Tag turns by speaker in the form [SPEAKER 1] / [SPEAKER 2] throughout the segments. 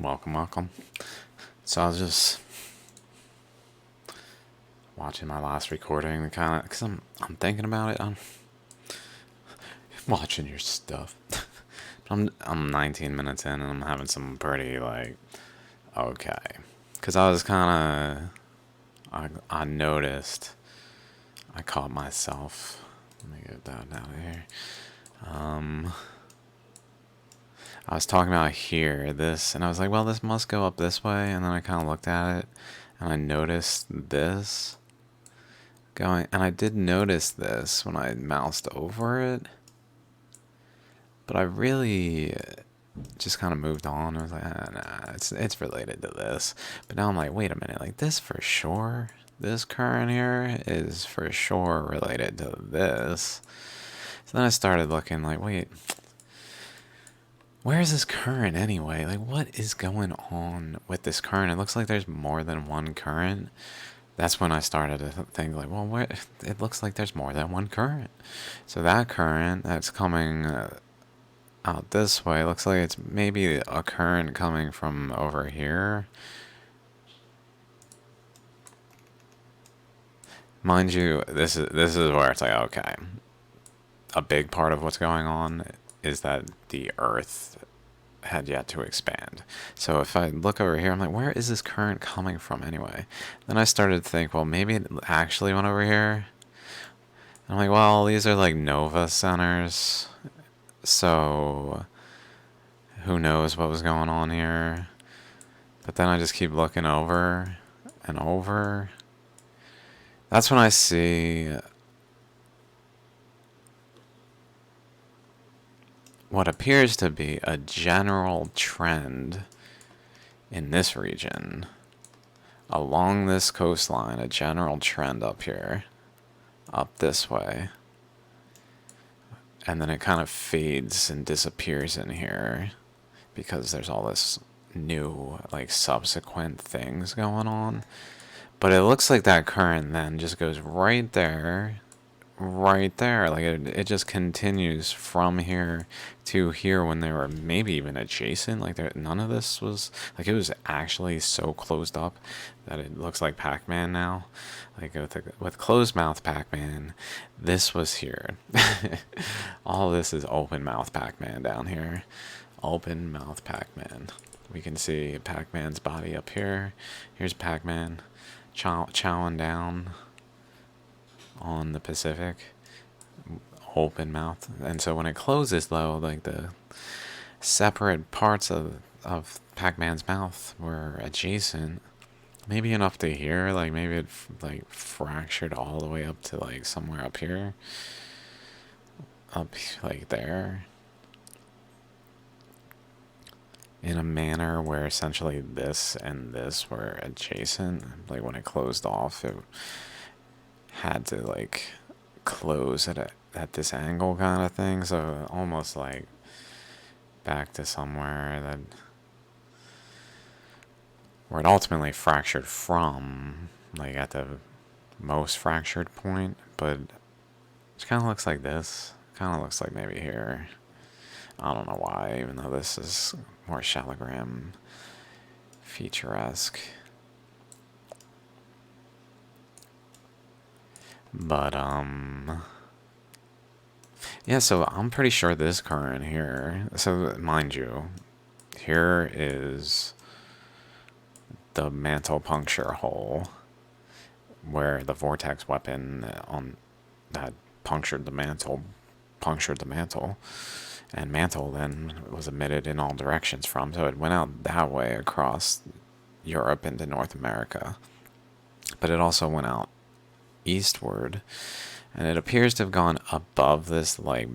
[SPEAKER 1] Welcome. So I was just watching my last recording, kind of, because I'm thinking about it. I'm watching your stuff. I'm 19 minutes in, and I'm having some pretty okay, because I was kind of I noticed I caught myself. Let me get that out of here. I was talking about here, this, and I was like, well, this must go up this way, and then I kind of looked at it, and I noticed this going, and I did notice this when I moused over it, but I really just kind of moved on. I was like, nah, it's related to this. But now I'm like, wait a minute, like this for sure, this current here is for sure related to this. So then I started looking like, wait, where is this current anyway? Like, what is going on with this current? It looks like there's more than one current. That's when I started to think like, well, where, it looks like there's more than one current. So that current that's coming out this way looks like it's maybe a current coming from over here. Mind you, this is where it's like, okay, a big part of what's going on is that the Earth had yet to expand. So if I look over here, I'm like, where is this current coming from anyway? Then I started to think, well, maybe it actually went over here. I'm like, well, these are like nova centers, so who knows what was going on here. But then I just keep looking over and over. That's when I see what appears to be a general trend in this region. Along this coastline, a general trend up here, up this way. And then it kind of fades and disappears in here because there's all this new, like, subsequent things going on. But it looks like that current then just goes right there. Like, it just continues from here to here when they were maybe even adjacent. Like, none of this was, like, it was actually so closed up that it looks like Pac-Man now. Like, with closed mouth Pac-Man, this was here. All this is open mouth Pac-Man down here. Open mouth Pac-Man. We can see Pac-Man's body up here. Here's Pac-Man chowing down on the Pacific. Open mouth. And so when it closes, though, like the separate parts of Pac-Man's mouth were adjacent. Maybe enough to here, like maybe it like fractured all the way up to like somewhere up here. Up like there. In a manner where essentially this and this were adjacent. Like when it closed off, it had to like close at this angle kind of thing. So almost like back to somewhere that where it ultimately fractured from, like at the most fractured point. But it kind of looks like this. Kind of looks like maybe here. I don't know why, even though this is more shallogram feature-esque. But, yeah, so I'm pretty sure this current here, so mind you, here is the mantle puncture hole where the vortex weapon on that punctured the mantle, and mantle then was emitted in all directions from, so it went out that way across Europe into North America. But it also went out eastward, and it appears to have gone above this, like,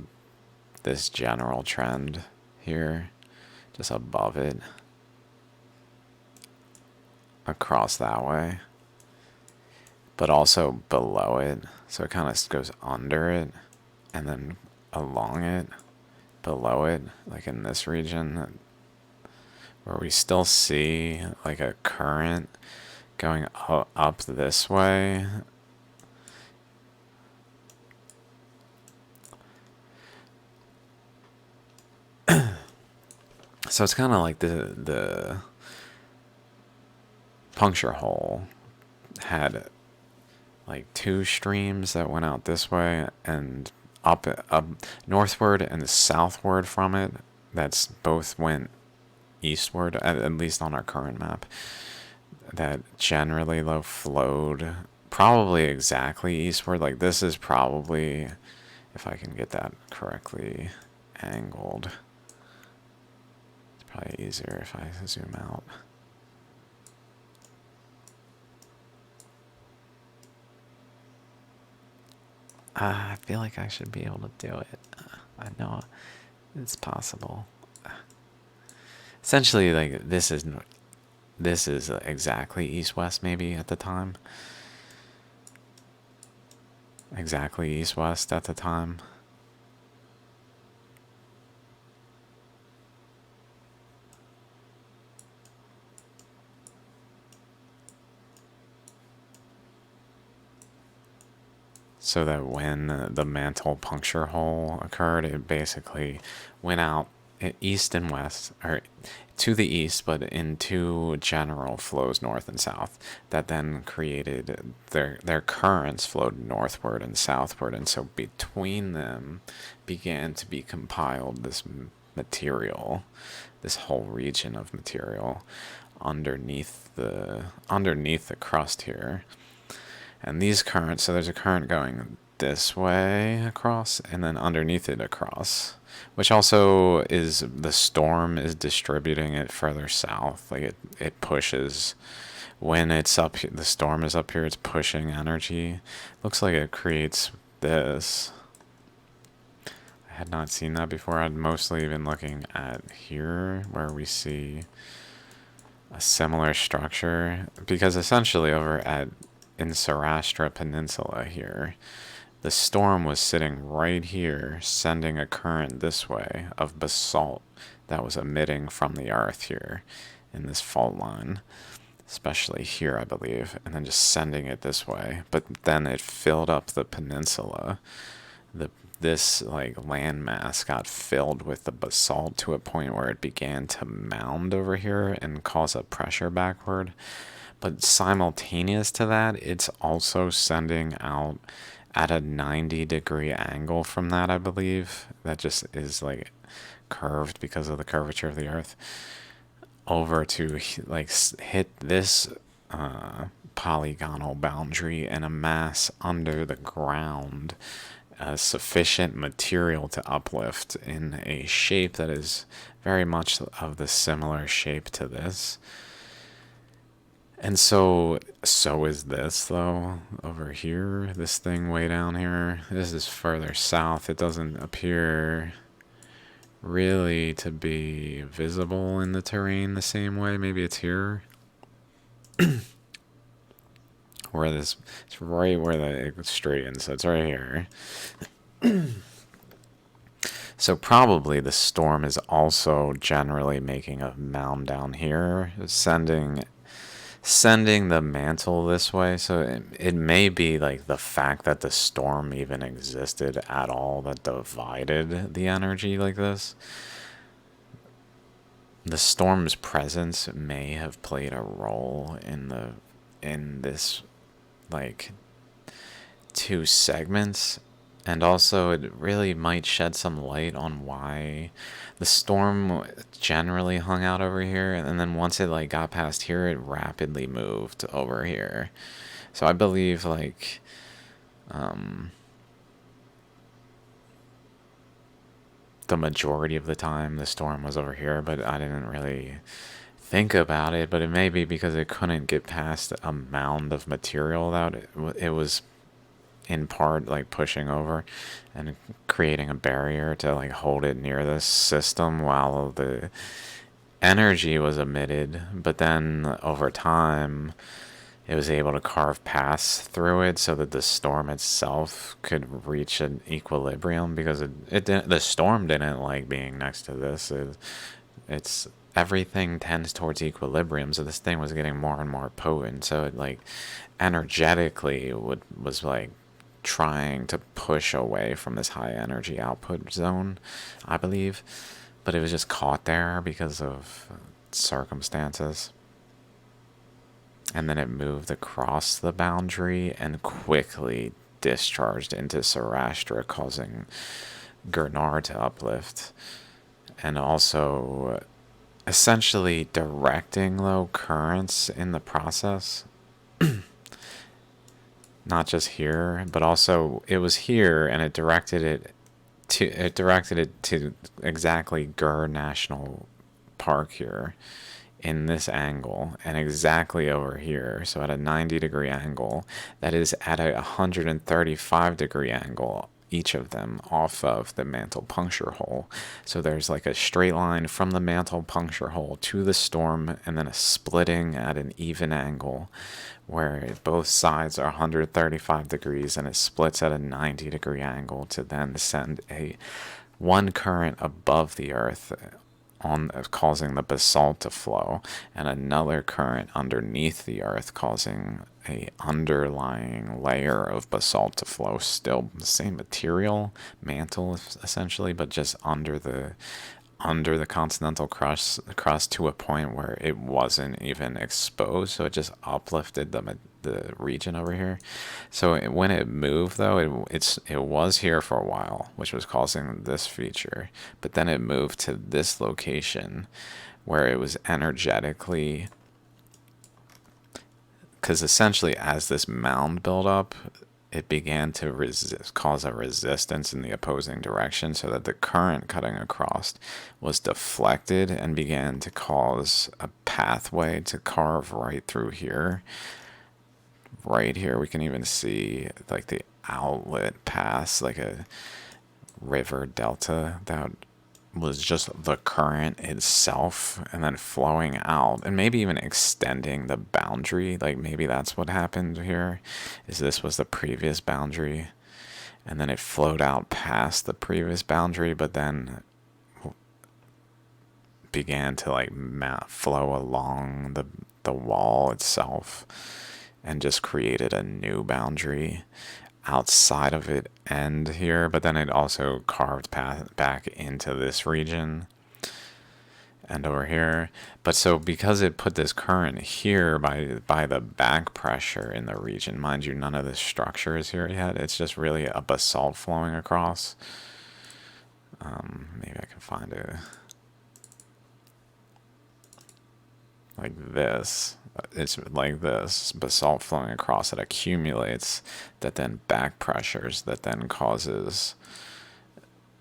[SPEAKER 1] this general trend here, just above it, across that way, but also below it, so it kind of goes under it, and then along it, below it, like in this region, where we still see like a current going up this way. So it's kind of like the puncture hole had like two streams that went out this way and up northward and southward from it. That's both went eastward, at least on our current map. That generally low flowed probably exactly eastward. Like this is probably, if I can get that correctly angled, it's probably easier if I zoom out. I feel like I should be able to do it. I know it's possible. Essentially, like this is exactly east-west maybe at the time. Exactly east-west at the time. So that when the mantle puncture hole occurred, it basically went out east and west, or to the east, but in two general flows north and south. That then created their currents flowed northward and southward, and so between them began to be compiled this material, this whole region of material underneath the crust here. And these currents, so there's a current going this way across and then underneath it across, which also is the storm is distributing it further south. Like it pushes when it's up, the storm is up here, it's pushing energy. Looks like it creates this. I had not seen that before. I'd mostly been looking at here where we see a similar structure, because essentially over at in Sarastra Peninsula here, the storm was sitting right here, sending a current this way of basalt that was emitting from the earth here in this fault line, especially here, I believe, and then just sending it this way. But then it filled up the peninsula. This like landmass got filled with the basalt to a point where it began to mound over here and cause a pressure backward. But simultaneous to that, it's also sending out at a 90-degree angle from that, I believe. That just is like curved because of the curvature of the earth, over to like hit this polygonal boundary and amass under the ground sufficient material to uplift in a shape that is very much of the similar shape to this. And so is this, though, over here. This thing way down here. This is further south. It doesn't appear really to be visible in the terrain the same way. Maybe it's here. Where this, it's right where the straightens, so it's right here. So probably the storm is also generally making a mound down here, sending the mantle this way. So it may be like the fact that the storm even existed at all that divided the energy like this. The storm's presence may have played a role in this like two segments, and also it really might shed some light on why the storm generally hung out over here, and then once it like got past here, it rapidly moved over here. So I believe like the majority of the time the storm was over here, but I didn't really think about it. But it may be because it couldn't get past a mound of material that it was in part like pushing over and creating a barrier to like hold it near this system while the energy was emitted. But then over time it was able to carve paths through it so that the storm itself could reach an equilibrium, because it didn't, the storm didn't like being next to this. It's everything tends towards equilibrium, so this thing was getting more and more potent, so it like energetically was like trying to push away from this high energy output zone, I believe, but it was just caught there because of circumstances. and then it moved across the boundary and quickly discharged into Saurashtra, causing Gurnar to uplift, and also essentially directing low currents in the process. Not just here, but also it was here, and it directed it to exactly Gur National Park here in this angle, and exactly over here, so at a 90-degree angle, that is at a 135-degree angle, each of them off of the mantle puncture hole. So there's like a straight line from the mantle puncture hole to the storm, and then a splitting at an even angle where both sides are 135 degrees, and it splits at a 90-degree angle to then send a one current above the earth on causing the basalt to flow, and another current underneath the earth causing a underlying layer of basalt to flow, still the same material, mantle essentially, but just under the continental crust to a point where it wasn't even exposed, so it just uplifted the region over here. So when it moved, though, it was here for a while, which was causing this feature, but then it moved to this location where it was energetically, because essentially as this mound built up, it began to cause a resistance in the opposing direction, so that the current cutting across was deflected and began to cause a pathway to carve right through here. Right here, we can even see like the outlet pass, like a river delta that was just the current itself, and then flowing out and maybe even extending the boundary. Like maybe that's what happened here, is this was the previous boundary, and then it flowed out past the previous boundary, but then began to like flow along the wall itself, and just created a new boundary outside of it end here, but then it also carved back into this region and over here. But so because it put this current here by the back pressure in the region, mind you, none of this structure is here yet. It's just really a basalt flowing across. Maybe I can find it like this. It's like this basalt flowing across, it accumulates, that then back pressures, that then causes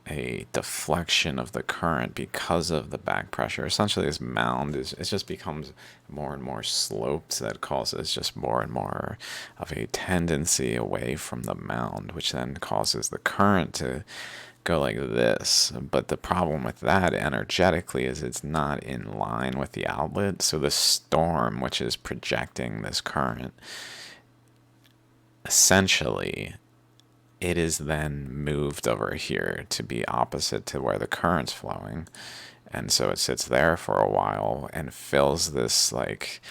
[SPEAKER 1] a deflection of the current because of the back pressure. Essentially this mound it just becomes more and more sloped, that causes just more and more of a tendency away from the mound, which then causes the current to go like this. But the problem with that energetically is it's not in line with the outlet, so the storm, which is projecting this current, essentially it is then moved over here to be opposite to where the current's flowing, and so it sits there for a while and fills this like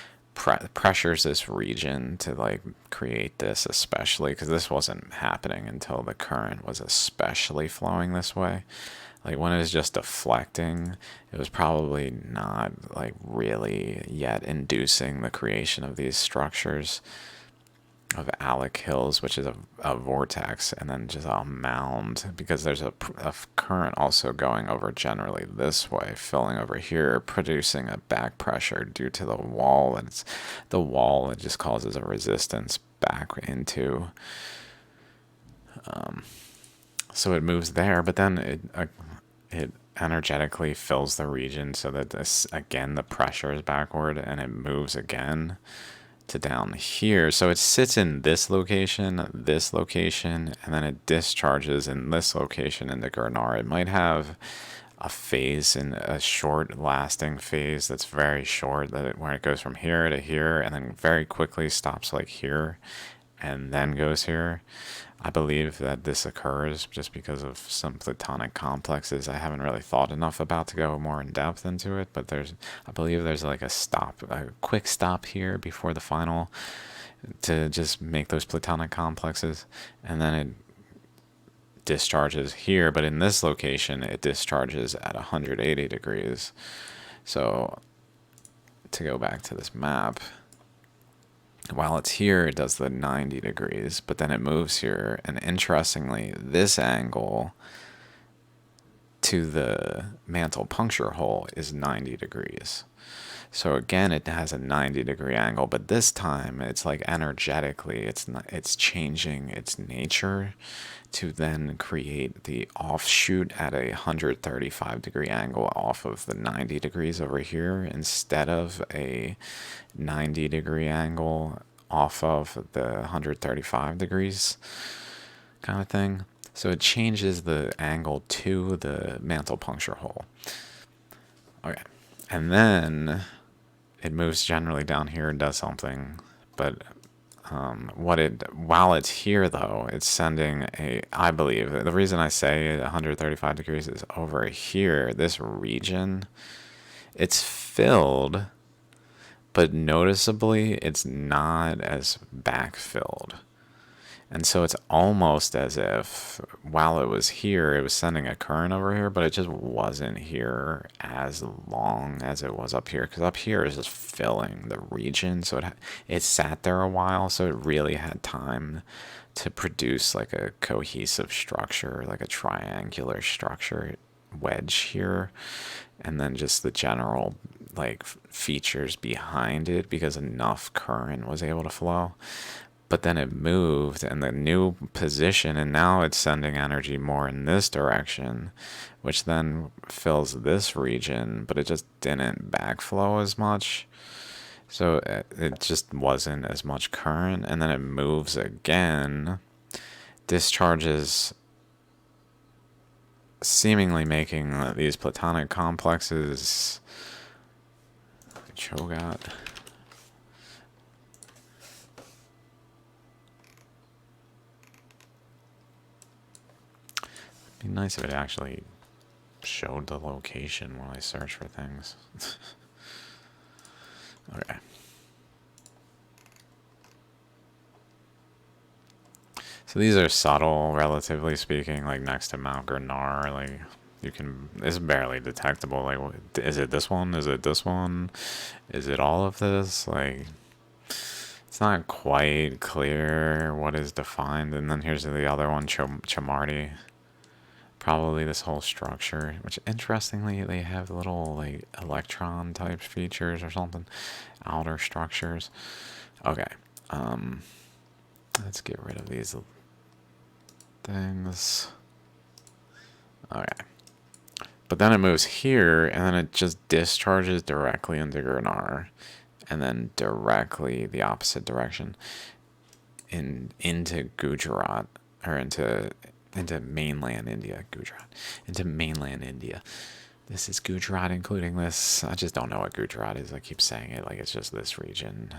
[SPEAKER 1] pressures this region to like create this, especially because this wasn't happening until the current was especially flowing this way. Like when it was just deflecting, it was probably not like really yet inducing the creation of these structures of Alec Hills, which is a vortex, and then just a mound, because there's a current also going over generally this way, filling over here, producing a back pressure due to the wall, and it's the wall, it just causes a resistance back into, so it moves there, but then it energetically fills the region so that this, again, the pressure is backward, and it moves again to down here. So it sits in this location, and then it discharges in this location into Gurnar. It might have a phase, in a short lasting phase that's very short, where it goes from here to here and then very quickly stops like here and then goes here. I believe that this occurs just because of some platonic complexes I haven't really thought enough about to go more in depth into it, but I believe there's like a quick stop here before the final to just make those platonic complexes, and then it discharges here, but in this location it discharges at 180 degrees. So to go back to this map, While it's here, it does the 90 degrees, but then it moves here. And interestingly, this angle to the mantle puncture hole is 90 degrees. So again, it has a 90-degree angle, but this time it's like energetically, it's changing its nature to then create the offshoot at a 135-degree angle off of the 90 degrees over here instead of a 90-degree angle off of the 135 degrees kind of thing. So it changes the angle to the mantle puncture hole. Okay. And then it moves generally down here and does something. But while it's here though, it's sending I believe, the reason I say 135 degrees is over here, this region, it's filled, but noticeably it's not as backfilled. And so it's almost as if while it was here, it was sending a current over here, but it just wasn't here as long as it was up here. Because up here is just filling the region. So it sat there a while, so it really had time to produce like a cohesive structure, like a triangular structure wedge here. And then just the general like features behind it because enough current was able to flow. But then it moved in the new position, and now it's sending energy more in this direction, which then fills this region, but it just didn't backflow as much. So it just wasn't as much current, and then it moves again, discharges, seemingly making these platonic complexes Cho'Gath. It'd be nice if it actually showed the location when I search for things. Okay. So these are subtle, relatively speaking, like next to Mount Grenard, like it's barely detectable. Like, is it this one? Is it this one? Is it all of this? Like, it's not quite clear what is defined. And then here's the other one, Chamarti. Probably this whole structure, which interestingly they have little like electron type features or something, outer structures. Okay, let's get rid of these things. Okay, but then it moves here and then it just discharges directly into Gurnar and then directly the opposite direction into Gujarat, or into mainland India, Gujarat, into mainland India. This is Gujarat, including this. I just don't know what Gujarat is. I keep saying it like it's just this region.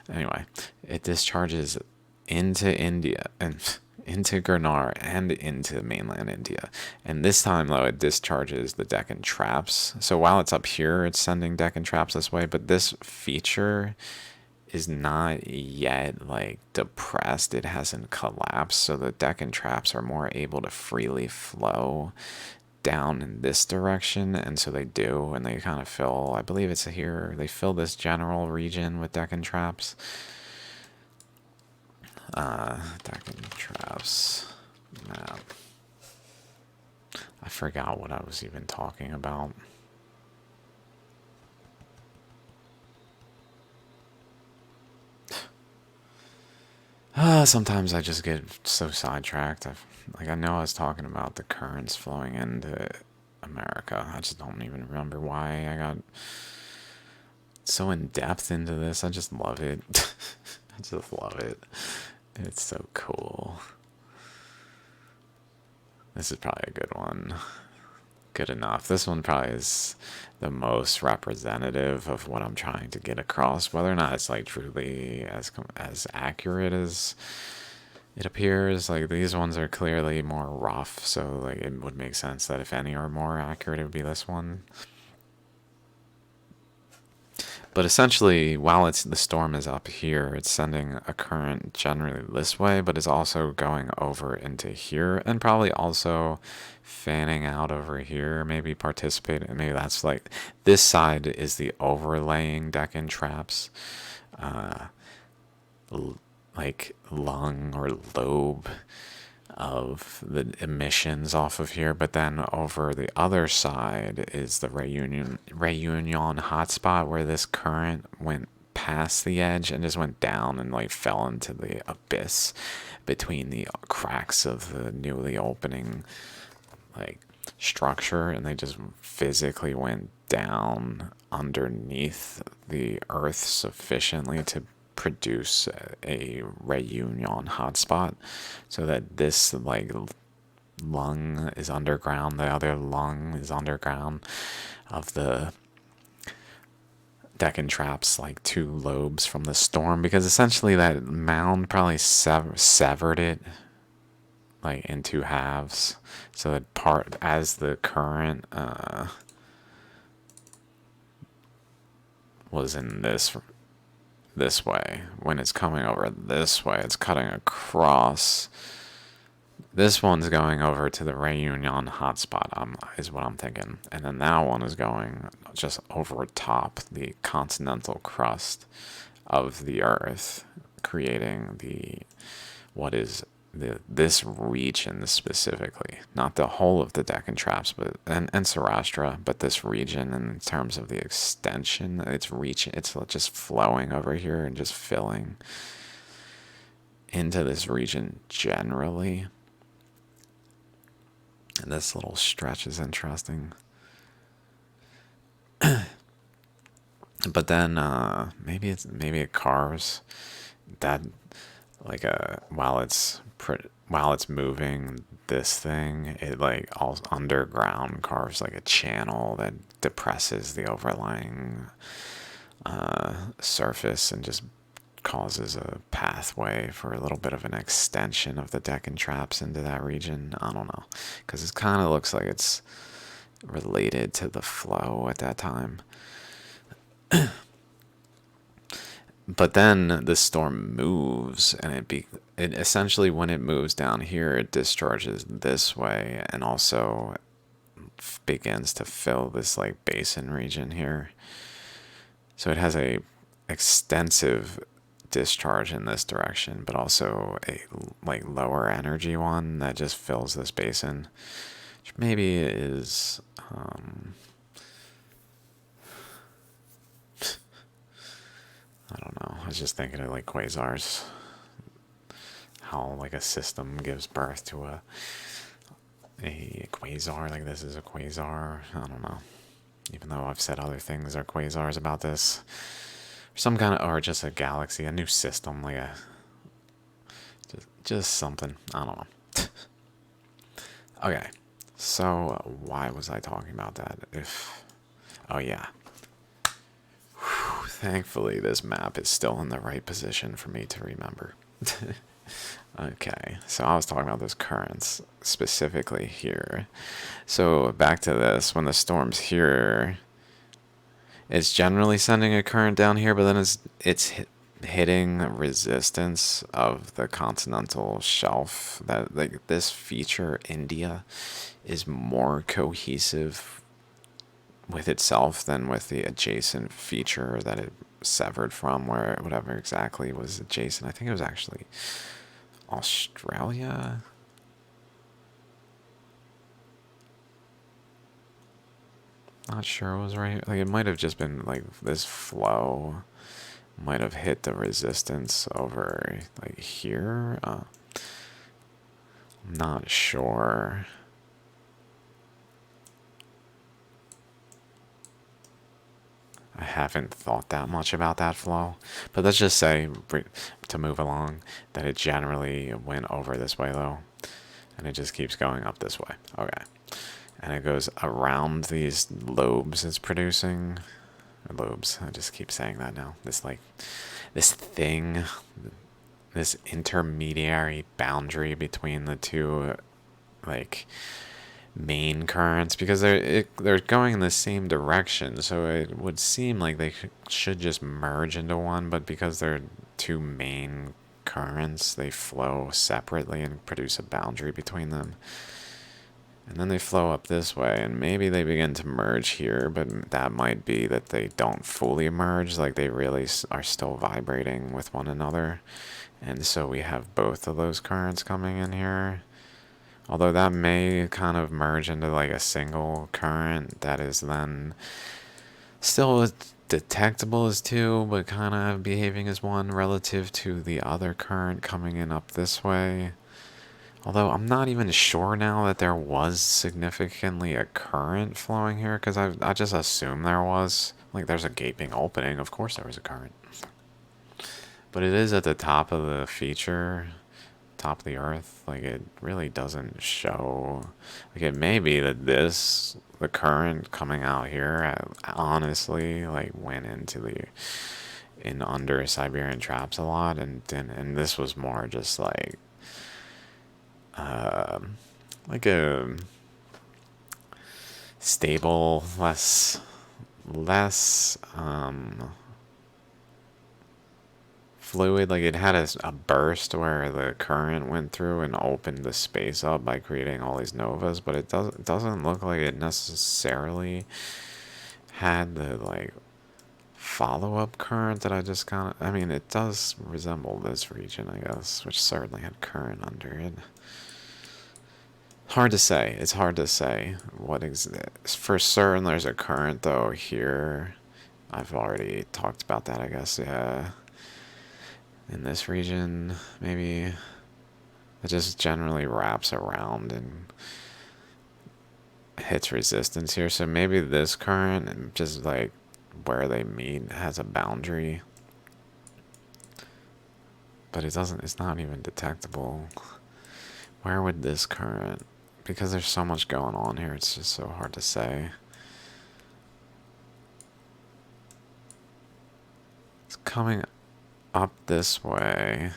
[SPEAKER 1] Anyway, it discharges into India and into Gurnar and into mainland India. And this time, though, it discharges the Deccan traps. So while it's up here, it's sending Deccan traps this way, but this feature is not yet like depressed. It hasn't collapsed, so the Deccan traps are more able to freely flow down in this direction, and so they do, and they kind of fill, I believe it's here, they fill this general region with Deccan traps. Deccan traps map. I forgot what I was even talking about. Sometimes I just get so sidetracked. I know I was talking about the currents flowing into America. I just don't even remember why I got so in depth into this. I just love it. I just love it. It's so cool. This is probably a good one. Good enough. This one probably is the most representative of what I'm trying to get across. Whether or not it's like truly as accurate as it appears, like these ones are clearly more rough, so like it would make sense that if any are more accurate, it would be this one. But essentially, while the storm is up here, it's sending a current generally this way, but it's also going over into here, and probably also fanning out over here, maybe participating. Maybe that's like, this side is the overlaying Deccan traps. like lung or lobe of the emissions off of here, but then over the other side is the Reunion hotspot where this current went past the edge and just went down and like fell into the abyss between the cracks of the newly opening like structure, and they just physically went down underneath the earth sufficiently to produce a reunion hotspot, so that this like lung is underground, the other lung is underground of the Deccan traps, like two lobes from the storm, because essentially that mound probably severed it like in two halves, so that part as the current was in this way, when it's coming over this way, it's cutting across. This one's going over to the Reunion hotspot, is what I'm thinking, and then that one is going just over top the continental crust of the Earth, creating the what is this region specifically, not the whole of the Deccan Traps, but and Sarastra, but this region in terms of the extension, it's reaching, it's just flowing over here and just filling into this region generally. And this little stretch is interesting. But then maybe it carves that like while it's moving this thing, it like all underground carves like a channel that depresses the overlying surface and just causes a pathway for a little bit of an extension of the Deccan Traps into that region. I don't know, because it kind of looks like it's related to the flow at that time. But then the storm moves, and it essentially, when it moves down here, it discharges this way, and also begins to fill this like basin region here. So it has a extensive discharge in this direction, but also a like lower energy one that just fills this basin, which maybe is I don't know. I was just thinking of like quasars, how like a system gives birth to a quasar. Like this is a quasar. I don't know. Even though I've said other things are quasars about this, some kind of, or just a galaxy, a new system, like a just something. I don't know. Okay, so why was I talking about that? Oh yeah. Thankfully, this map is still in the right position for me to remember. Okay, so I was talking about those currents specifically here. So back to this, when the storm's here, it's generally sending a current down here, but then it's hitting resistance of the continental shelf. That like this feature, India, is more cohesive with itself than with the adjacent feature that it severed from, where whatever exactly was adjacent. I think it was actually Australia. Not sure it was right. Like it might have just been like this flow might have hit the resistance over like here. I'm not sure. I haven't thought that much about that flow, but let's just say, to move along, that it generally went over this way though, and it just keeps going up this way. Okay, and it goes around these lobes it's producing. Lobes, I just keep saying that now. This like, this thing, this intermediary boundary between the two, like, main currents, because they're going in the same direction, so it would seem like they should just merge into one, but because they're two main currents, they flow separately and produce a boundary between them. And then they flow up this way, and maybe they begin to merge here, but that might be that they don't fully merge, like they really are still vibrating with one another. And so we have both of those currents coming in here. Although that may kind of merge into like a single current that is then still detectable as two, but kind of behaving as one relative to the other current coming in up this way. Although I'm not even sure now that there was significantly a current flowing here, because I just assume there was. Like, there's a gaping opening. Of course there was a current. But it is at the top of the feature, top of the earth. Like, it really doesn't show. Like, it may be that the current coming out here, honestly, like, went into in under Siberian traps a lot. And this was more just like a stable, less fluid. Like it had a burst where the current went through and opened the space up by creating all these novas, but it doesn't look like it necessarily had the like follow-up current that I just kind of. I mean, it does resemble this region, I guess, which certainly had current under it. Hard to say. It's hard to say what for certain. There's a current though here. I've already talked about that, I guess. Yeah. In this region, maybe it just generally wraps around and hits resistance here. So maybe this current, just like where they meet, has a boundary, but it doesn't. It's not even detectable. Where would this current? Because there's so much going on here, it's just so hard to say. It's coming up this way.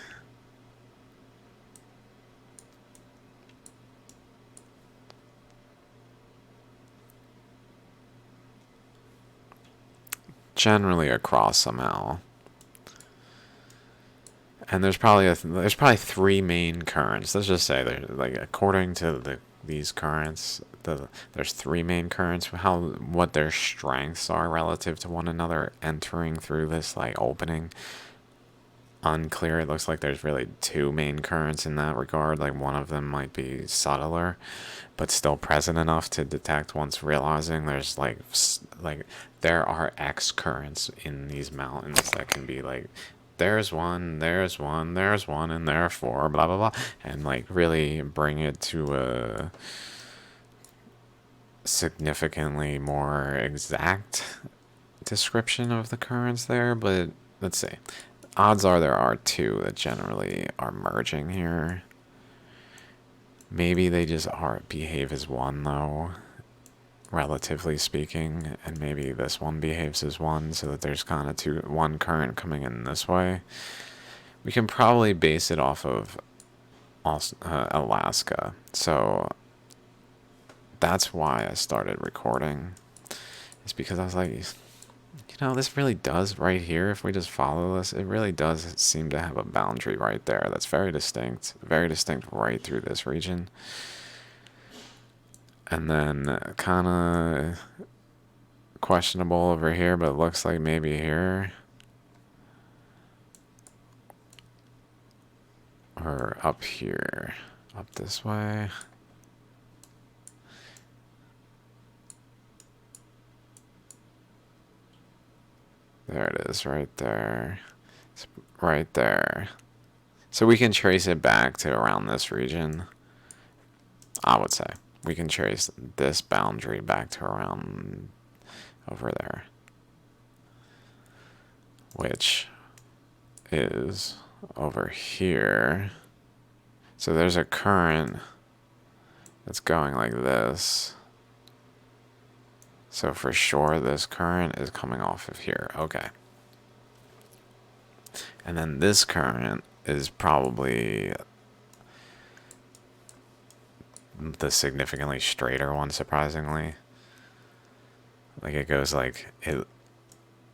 [SPEAKER 1] Generally across somehow. And there's probably three main currents. Let's just say there's like according to these currents, there's three main currents. What their strengths are relative to one another entering through this like opening. Unclear. It looks like there's really two main currents in that regard. Like one of them might be subtler, but still present enough to detect once realizing there's like there are X currents in these mountains that can be like there's one, there's one, there's one, and therefore blah blah blah, and like really bring it to a significantly more exact description of the currents there. But let's see. Odds are there are two that generally are merging here. Maybe they just behave as one though, relatively speaking, and maybe this one behaves as one, so that there's kind of one current coming in this way. We can probably base it off of Alaska, so that's why I started recording. It's because I was like, this really does right here, if we just follow this, it really does seem to have a boundary right there that's very distinct right through this region. And then kind of questionable over here, but it looks like maybe here. Or up here. Up this way. There it is, right there. It's right there. So we can trace it back to around this region, I would say. We can trace this boundary back to around over there, which is over here. So there's a current that's going like this. So for sure this current is coming off of here. Okay. And then this current is probably the significantly straighter one, surprisingly. Like it goes like it.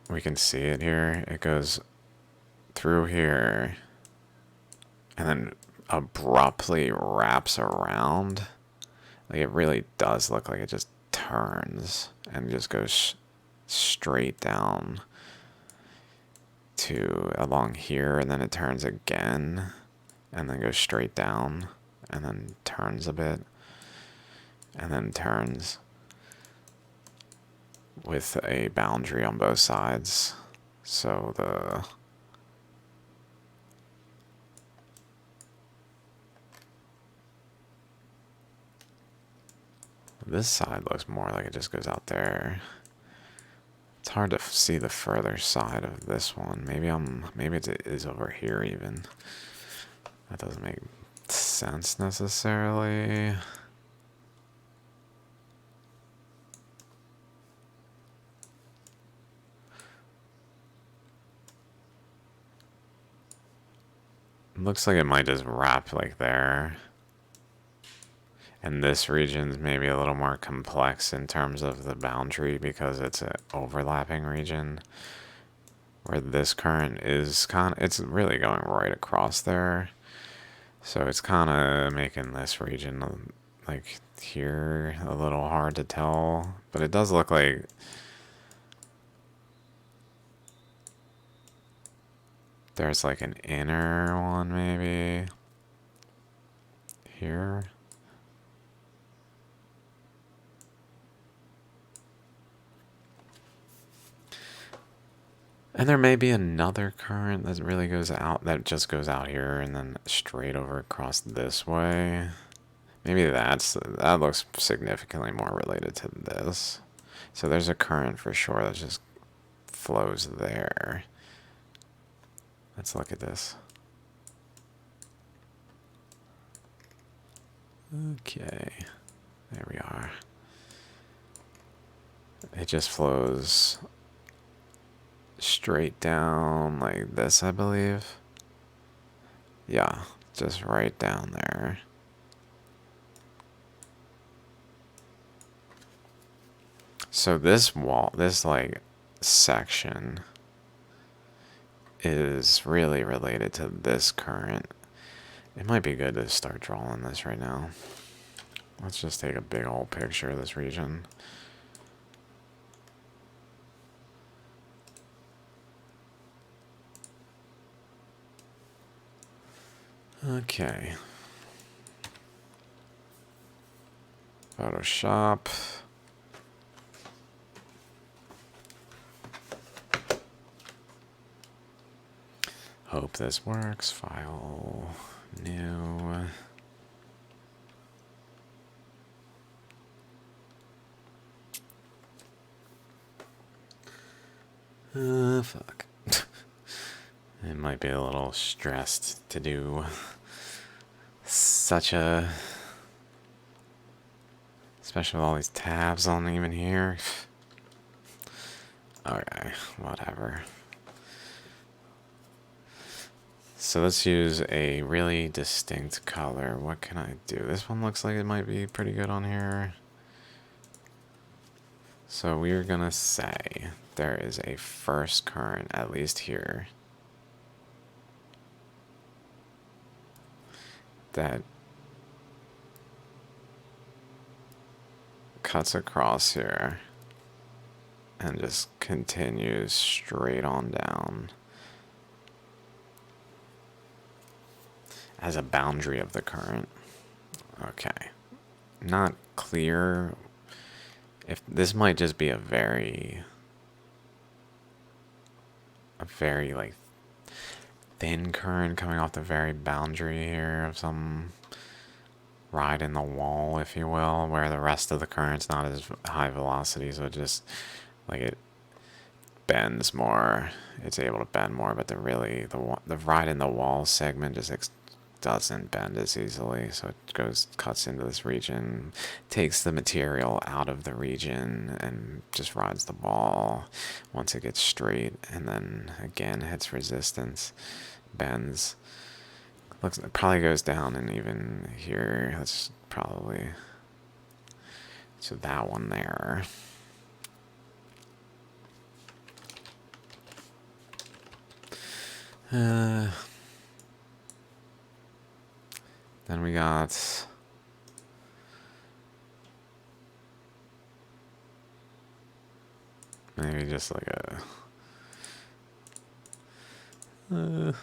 [SPEAKER 1] We can see it here. It goes through here and then abruptly wraps around Like it really does look like it just turns and just goes straight down to along here, and then it turns again and then goes straight down and then turns a bit and then turns with a boundary on both sides. So this side looks more like it just goes out there. It's hard to see the further side of this one. Maybe it is over here even. That doesn't make sense necessarily. Looks like it might just wrap like there. And this region's maybe a little more complex in terms of the boundary because it's an overlapping region. Where this current is it's really going right across there. So it's kind of making this region, like here, a little hard to tell. But it does look like there's like an inner one maybe here. And there may be another current that really goes out, that just goes out here and then straight over across this way. Maybe that looks significantly more related to this. So there's a current for sure that just flows there. Let's look at this. Okay, there we are. It just flows straight down like this, I believe. Yeah, just right down there. So this wall, this like section is really related to this current. It might be good to start drawing this right now. Let's just take a big old picture of this region. Okay. Photoshop. Hope this works. File, new. Fuck. It might be a little stressed to do such a, especially with all these tabs on even here. Okay, whatever. So let's use a really distinct color. What can I do? This one looks like it might be pretty good on here. So we're gonna say there is a first current, at least here, that cuts across here and just continues straight on down as a boundary of the current. Okay. Not clear if this might just be a very like thin current coming off the very boundary here of some ride in the wall, if you will, where the rest of the current's not as high velocity, so it just like it bends more. It's able to bend more, but the ride in the wall segment just doesn't bend as easily, so it cuts into this region, takes the material out of the region, and just rides the wall once it gets straight, and then again hits resistance, bends. It probably goes down, and even here, that's probably, so that one there. Then we got Maybe just like a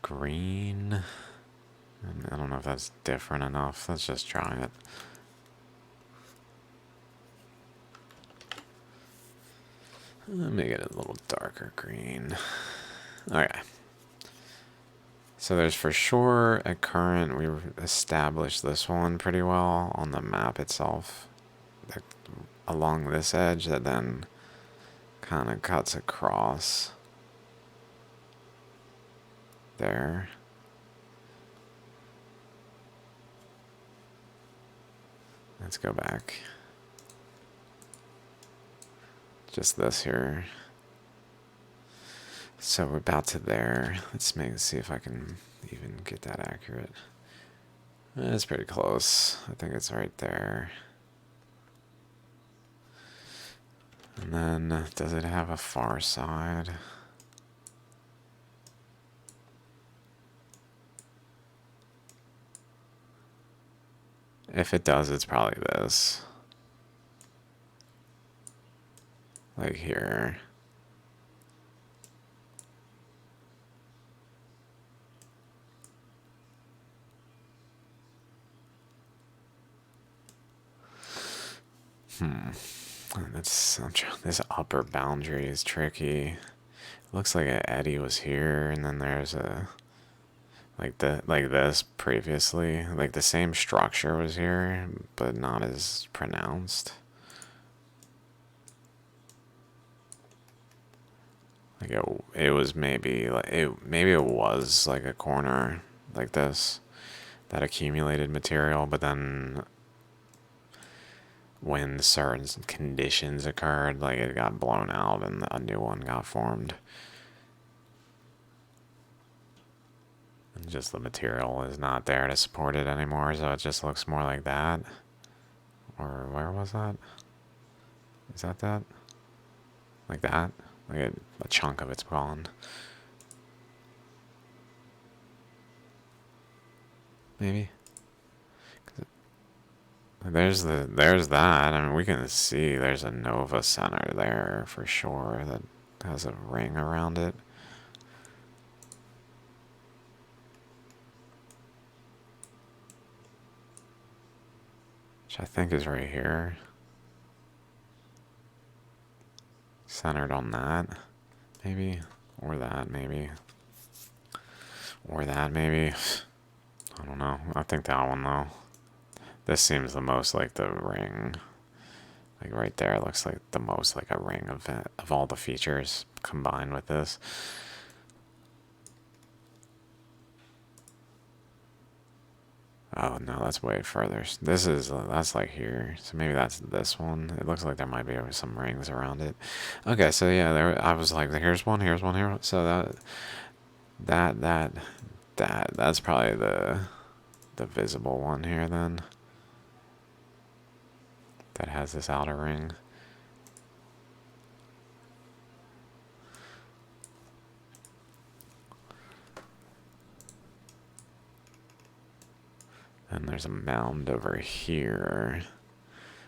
[SPEAKER 1] green. I don't know if that's different enough. Let's just try it. Make it a little darker green. Okay. So there's for sure a current. We established this one pretty well on the map itself. Along this edge that then kind of cuts across there. Let's go back. Just this here. So we're about to there. Let's see if I can even get that accurate. It's pretty close. I think it's right there. And then, does it have a far side? If it does, it's probably this. Like here. This upper boundary is tricky. Looks like an eddy was here, and then there's a like this previously. Like the same structure was here, but not as pronounced. Like it was maybe maybe it was like a corner like this that accumulated material, but then when certain conditions occurred, like it got blown out and a new one got formed. And just the material is not there to support it anymore, so it just looks more like that. Or where was that? Is that that? Like that? Like a chunk of it's gone. Maybe? There's that. I mean, we can see there's a Nova Center there for sure that has a ring around it. Which I think is right here. Centered on that, maybe? Or that, maybe? Or that, maybe? I don't know. I think that one, though. This seems the most like the ring. Like right there looks like the most like a ring of all the features combined with this. Oh no, that's way further. That's like here. So maybe that's this one. It looks like there might be some rings around it. Okay, so yeah, there I was like, here's one, here's one, here. So that's probably the visible one here then. That has this outer ring. And there's a mound over here.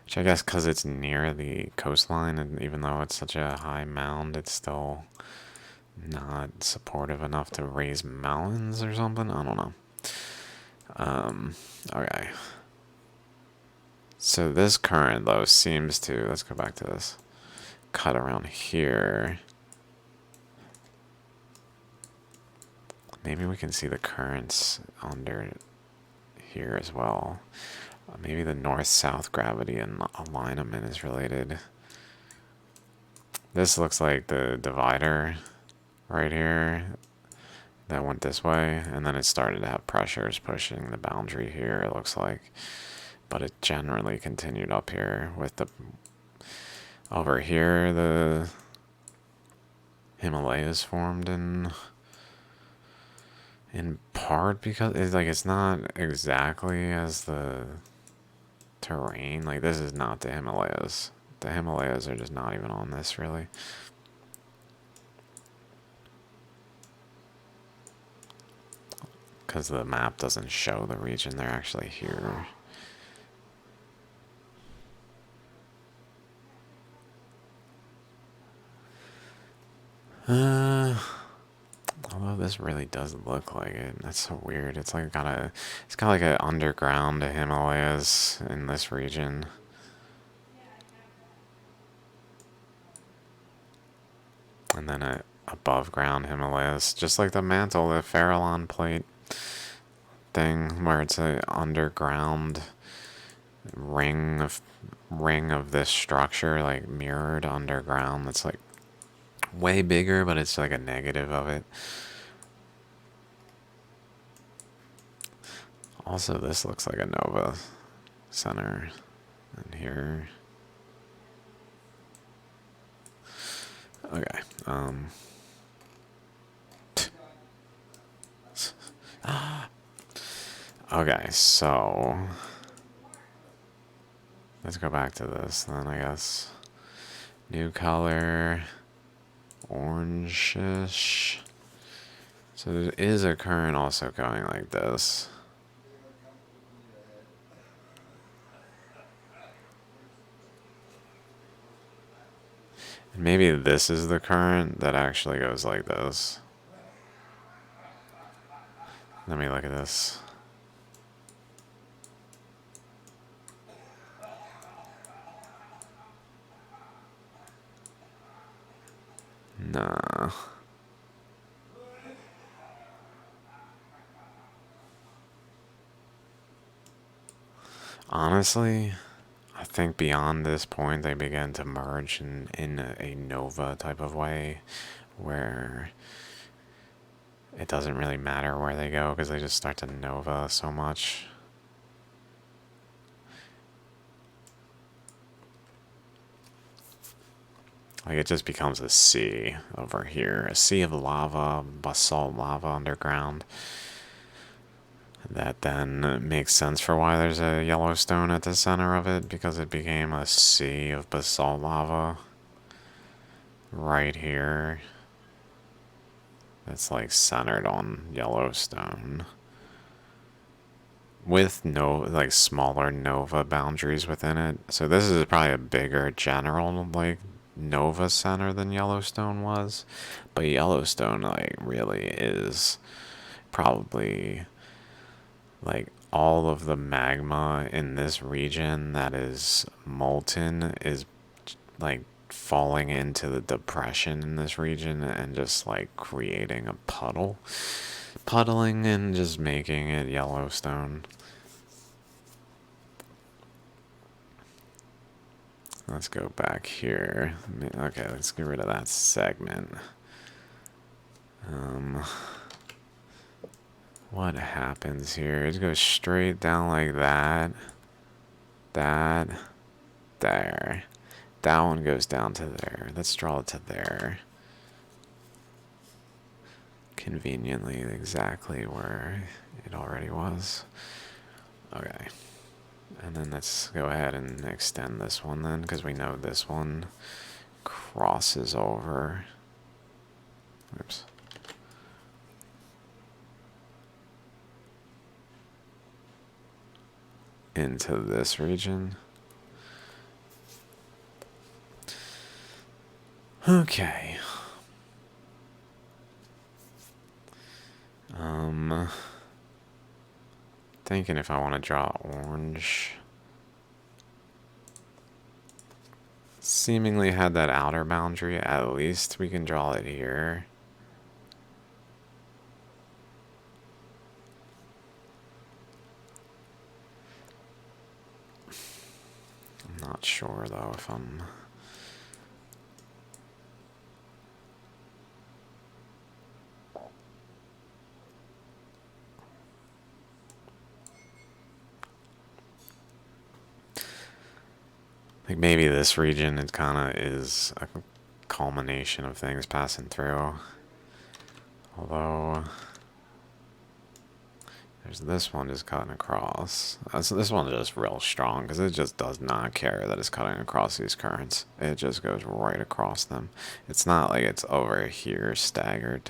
[SPEAKER 1] Which I guess because it's near the coastline, and even though it's such a high mound, it's still not supportive enough to raise mountains or something. I don't know. Okay. So this current, though, seems to... Let's go back to this. Cut around here. Maybe we can see the currents under here as well. Maybe the north-south gravity and alignment is related. This looks like the divider right here that went this way, and then it started to have pressures pushing the boundary here, it looks like. But it generally continued up here with the... Over here, the Himalayas formed in part because it's not exactly as the terrain. Like, this is not the Himalayas. The Himalayas are just not even on this, really. Because the map doesn't show the region they're actually here. this really does look like it. That's so weird. It's got like an underground Himalayas in this region. And then a above ground Himalayas, just like the mantle, the Farallon plate thing, where it's a underground ring of this structure, like mirrored underground. That's like way bigger, but it's like a negative of it. Also, this looks like a nova center in here. Okay. Okay, so let's go back to this then, I guess. New color, orangish. So there is a current also going like this. And maybe this is the current that actually goes like this. Let me look at this. Nah. Honestly, I think beyond this point they begin to merge in a nova type of way where it doesn't really matter where they go because they just start to nova so much. Like it just becomes a sea over here, a sea of lava, basalt lava underground. That then makes sense for why there's a Yellowstone at the center of it, because it became a sea of basalt lava right here. That's like centered on Yellowstone. With no, like, smaller nova boundaries within it. So this is probably a bigger general, like, nova center than Yellowstone was. But Yellowstone, like, really is probably, like, all of the magma in this region that is molten is, like, falling into the depression in this region and just, like, creating a puddle. Puddling and just making it Yellowstone. Let's go back here. Okay, let's get rid of that segment. What happens here? It goes straight down like that. That. There. That one goes down to there. Let's draw it to there. Conveniently, exactly where it already was. Okay. And then let's go ahead and extend this one then, because we know this one crosses over. Oops. Into this region. Okay. Thinking if I want to draw orange. Seemingly had that outer boundary. At least we can draw it here. I'm not sure though if I'm... Like maybe this region, it kind of is a culmination of things passing through. Although there's this one just cutting across. So this one's just real strong because it just does not care that it's cutting across these currents. It just goes right across them. It's not like it's over here staggered.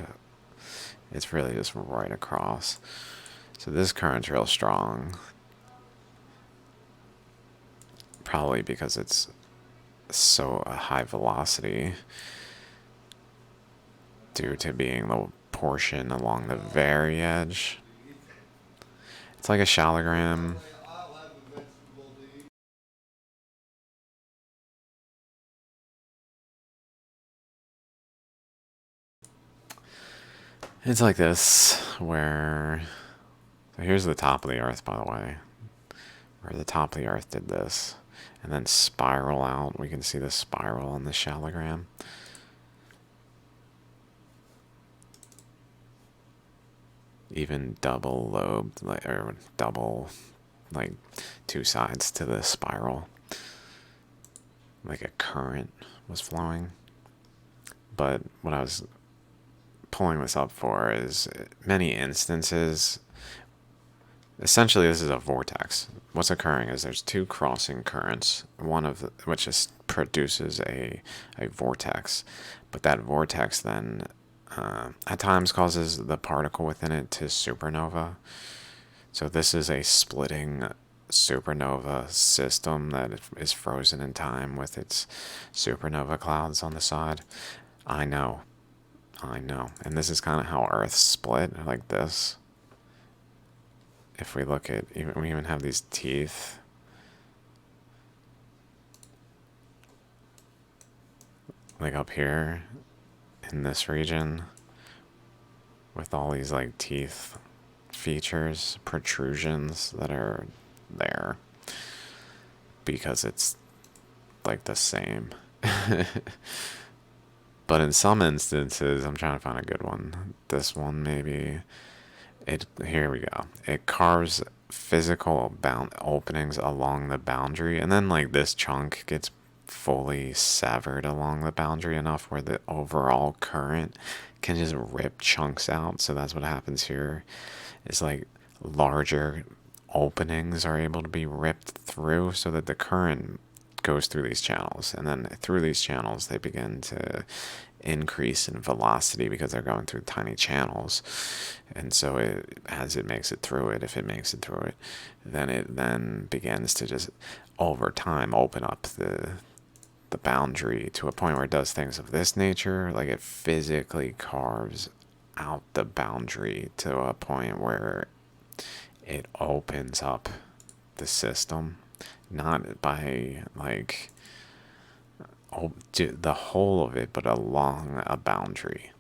[SPEAKER 1] It's really just right across. So this current's real strong. Probably because it's so high velocity due to being the portion along the very edge. It's like a shallogram. It's like this, where... So here's the top of the Earth, by the way. Where the top of the Earth did this. And then spiral out. We can see the spiral on the shallogram. Even double lobed, like, or double, like, two sides to the spiral. Like a current was flowing. But what I was pulling this up for is many instances. Essentially, this is a vortex. What's occurring is there's two crossing currents, one of which is produces a vortex, but that vortex then at times causes the particle within it to supernova. So this is a splitting supernova system that is frozen in time with its supernova clouds on the side. I know. And this is kind of how Earth split, like this. If we look at, we even have these teeth. Like up here in this region with all these like teeth features, protrusions that are there because it's like the same. But in some instances, I'm trying to find a good one. This one maybe. Here we go. It carves physical openings along the boundary, and then like this chunk gets fully severed along the boundary enough where the overall current can just rip chunks out. So that's what happens here. It's like larger openings are able to be ripped through so that the current goes through these channels, and then through these channels they begin to increase in velocity because they're going through tiny channels. And so as it makes it through it, if it makes it through it, then it then begins to just over time open up the boundary to a point where it does things of this nature. Like it physically carves out the boundary to a point where it opens up the system, not by like the whole of it, but along a boundary.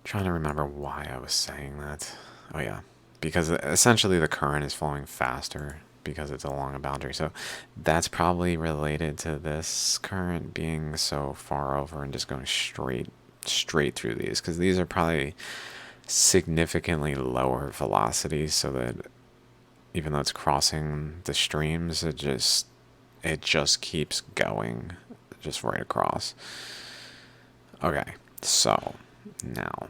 [SPEAKER 1] Trying to remember why I was saying that. Oh yeah, because essentially the current is flowing faster because it's along a boundary. So that's probably related to this current being so far over and just going straight through these, because these are probably significantly lower velocities, so that even though it's crossing the streams, it just keeps going just right across. Okay, so now,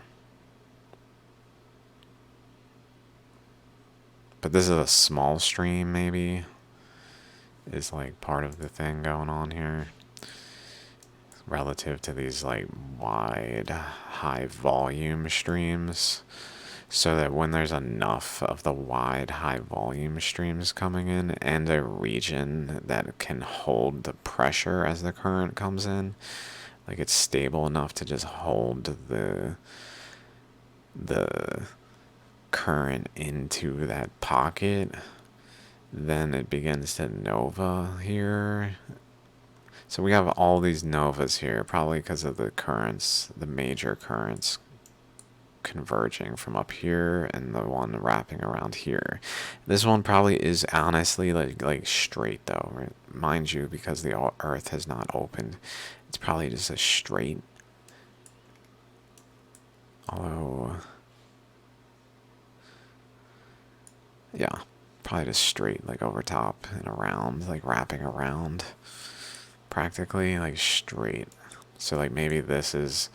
[SPEAKER 1] but this is a small stream, maybe, is like part of the thing going on here relative to these like wide high volume streams, so that when there's enough of the wide high volume streams coming in and a region that can hold the pressure as the current comes in, like it's stable enough to just hold the current into that pocket, then it begins to nova here. So we have all these novas here, probably because of the currents, the major currents converging from up here and the one wrapping around here. This one probably is honestly like straight though, right? Mind you, because the Earth has not opened, it's probably just a straight. Although, yeah, probably just straight, like over top and around, like wrapping around, practically like straight. So like maybe this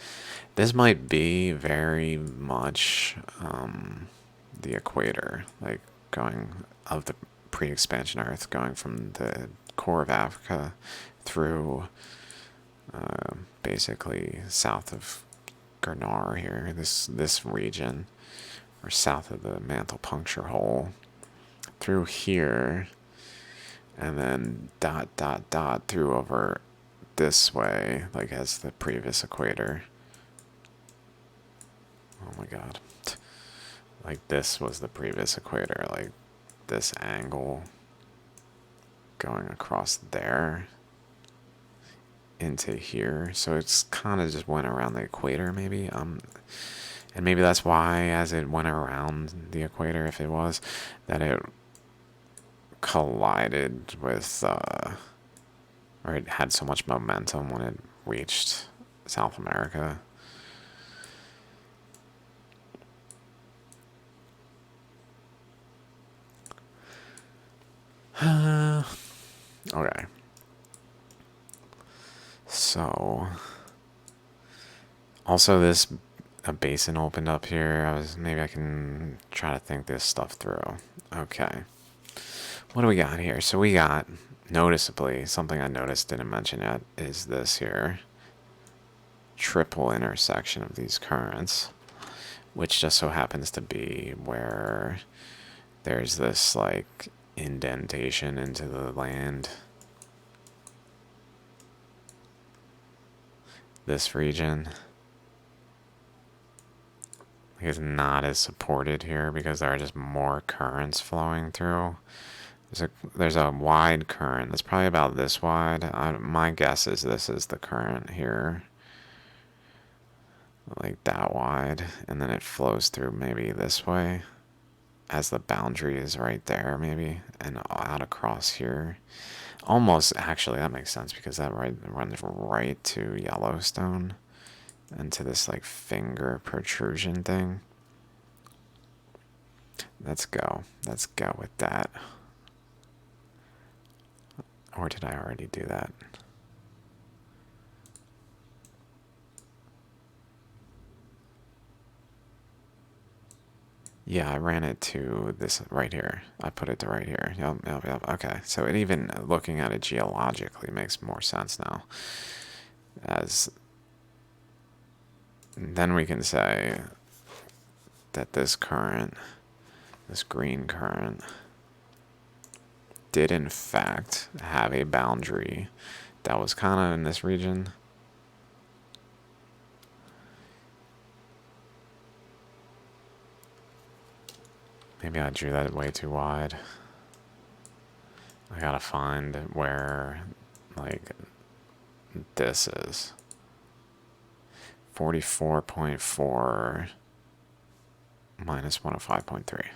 [SPEAKER 1] might be very much the equator, like going of the pre-expansion Earth, going from the core of Africa through basically south of Gurnar here, this region, or south of the mantle puncture hole, through here, and then dot through over this way, like as the previous equator. Oh my god. Like this was the previous equator, like this angle going across there into here. So it's kind of just went around the equator maybe. And maybe that's why as it went around the equator, if it was, that it collided with, or it had so much momentum when it reached South America. Okay. So, also this a basin opened up here. Maybe I can try to think this stuff through. Okay. What do we got here? So we got, noticeably, something I noticed didn't mention yet is this here. Triple intersection of these currents, which just so happens to be where there's this like indentation into the land. This region is not as supported here because there are just more currents flowing through. There's a wide current that's probably about this wide. My guess is this is the current here, like that wide, and then it flows through maybe this way as the boundary is right there maybe, and out across here. Almost, actually, that makes sense because that runs right to Yellowstone and to this like finger protrusion thing. Let's go with that. Or did I already do that? Yeah, I ran it to this right here. I put it to right here. Yep. Okay, so it even, looking at it geologically, makes more sense now. As then we can say that this current, this green current, did in fact have a boundary that was kind of in this region. Maybe I drew that way too wide. I gotta find where, like, this is. 44.4 minus 105.3.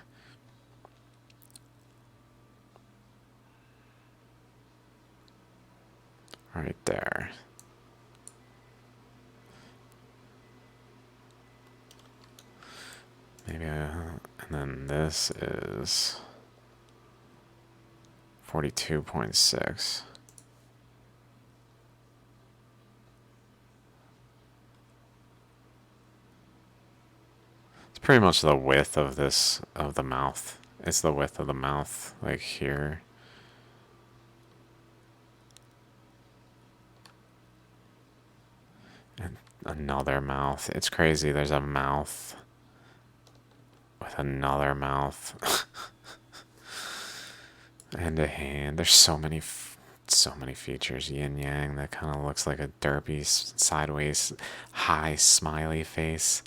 [SPEAKER 1] Right there. Maybe, and then this is 42.6. It's pretty much the width of this, of the mouth. It's the width of the mouth, like here. And another mouth. It's crazy. There's a mouth with another mouth. And a hand. There's so many features. Yin yang. That kind of looks like a derpy sideways high smiley face.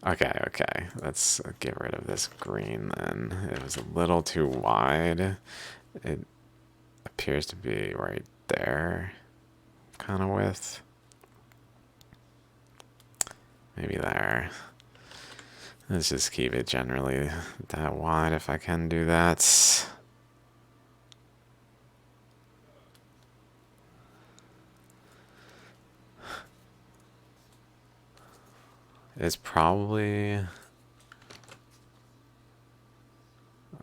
[SPEAKER 1] Okay. Let's get rid of this green then. It was a little too wide. It appears to be right there, kind of width. Maybe there. Let's just keep it generally that wide if I can do that. It's probably...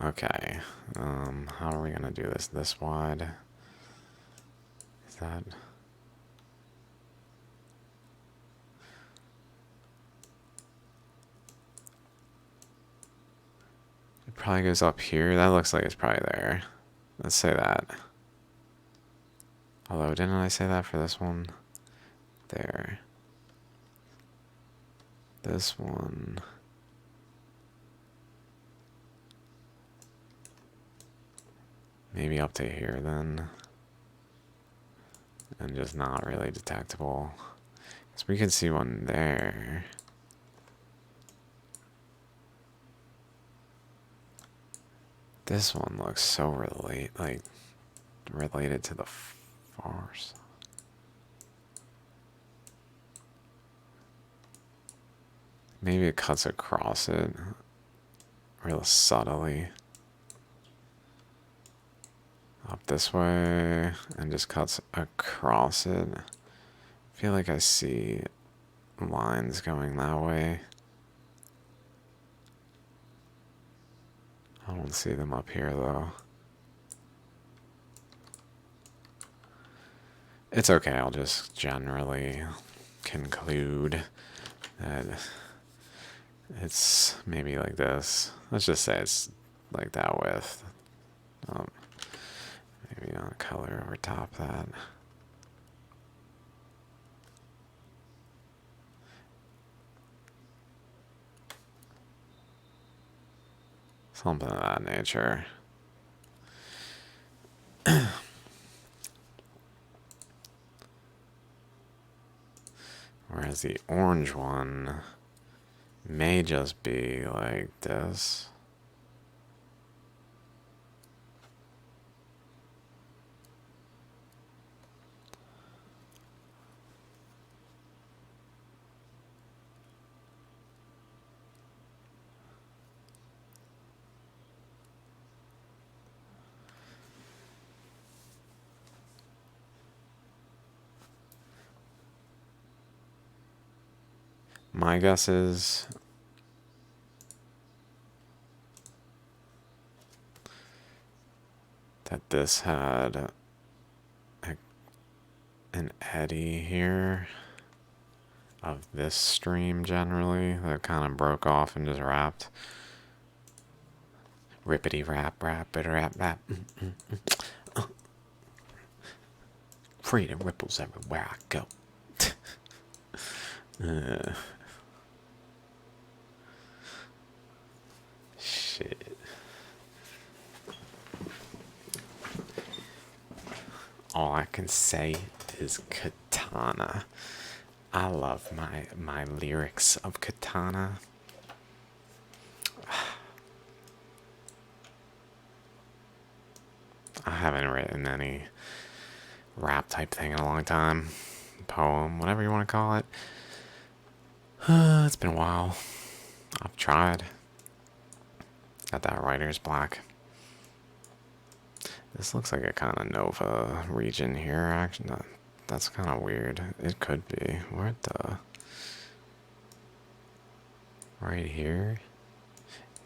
[SPEAKER 1] Okay. How are we gonna do this wide? Is that... It probably goes up here. That looks like it's probably there. Let's say that. Although, didn't I say that for this one? There. This one. Maybe up to here then. And just not really detectable. Because we can see one there. This one looks so related to the far side. Maybe it cuts across it real subtly. Up this way and just cuts across it. I feel like I see lines going that way. I don't see them up here though. It's okay, I'll just generally conclude that it's maybe like this. Let's just say it's like that with maybe not color over top that. Something of that nature. Whereas the orange one may just be like this. My guess is that this had an eddy here of this stream generally that kind of broke off and just wrapped. Rippity rap, rap, rap, rap. Freedom ripples everywhere I go. Shit. All I can say is Katana. I love my lyrics of Katana. I haven't written any rap type thing in a long time. Poem, whatever you want to call it. It's been a while. I've tried. Got that writer's block. This looks like a kind of Nova region here, actually. That's kind of weird. It could be. Where the... Right here?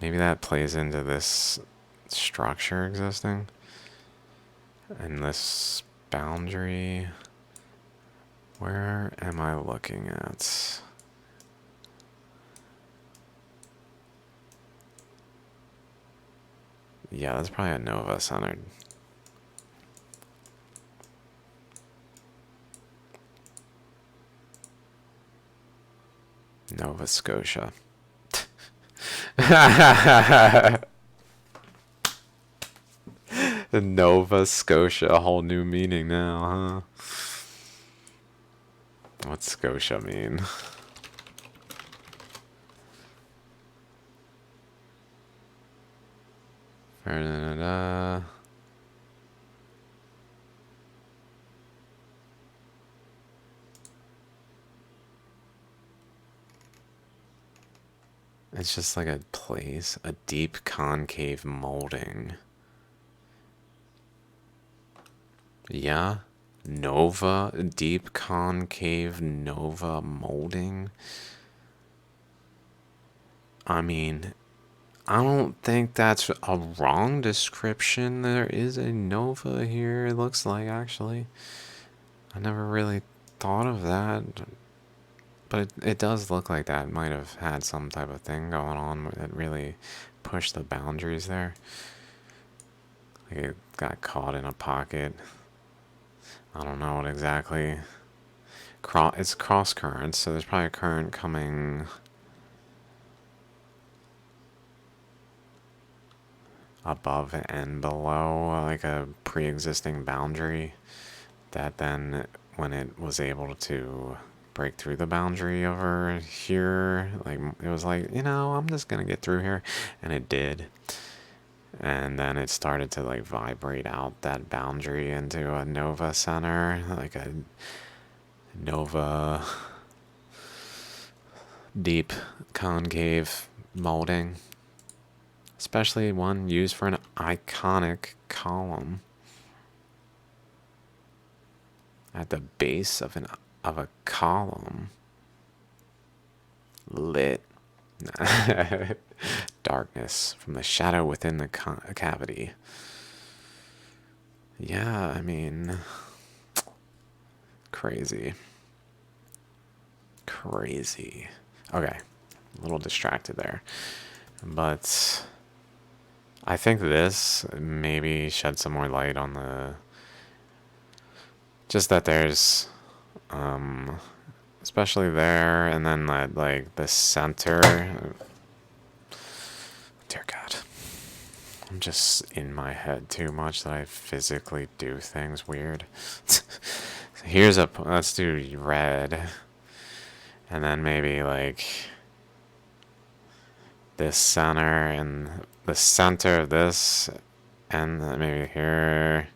[SPEAKER 1] Maybe that plays into this structure existing. And this boundary. Where am I looking at? Yeah, that's probably a Nova centered. Nova Scotia. Nova Scotia, a whole new meaning now, huh? What's Scotia mean? It's just like a place, a deep concave molding. Yeah, Nova, deep concave Nova molding. I mean, I don't think that's a wrong description. There is a Nova here, it looks like, actually. I never really thought of that. But it does look like that might have had some type of thing going on that really pushed the boundaries there. Like it got caught in a pocket. I don't know what exactly. It's cross currents, so there's probably a current coming above and below, like a pre-existing boundary that then when it was able to break through the boundary over here, like it was like, I'm just gonna get through here, and it did. And then it started to like vibrate out that boundary into a nova center, like a nova deep concave molding, especially one used for an iconic column at the base of a column, lit. Darkness from the shadow within the cavity. Yeah, I mean, crazy. Crazy. Okay, a little distracted there. But I think this maybe shed some more light on just that there's, especially there, and then that, like, the center. Dear God. I'm just in my head too much that I physically do things weird. Let's do red. And then maybe like this center and the center of this, and maybe here,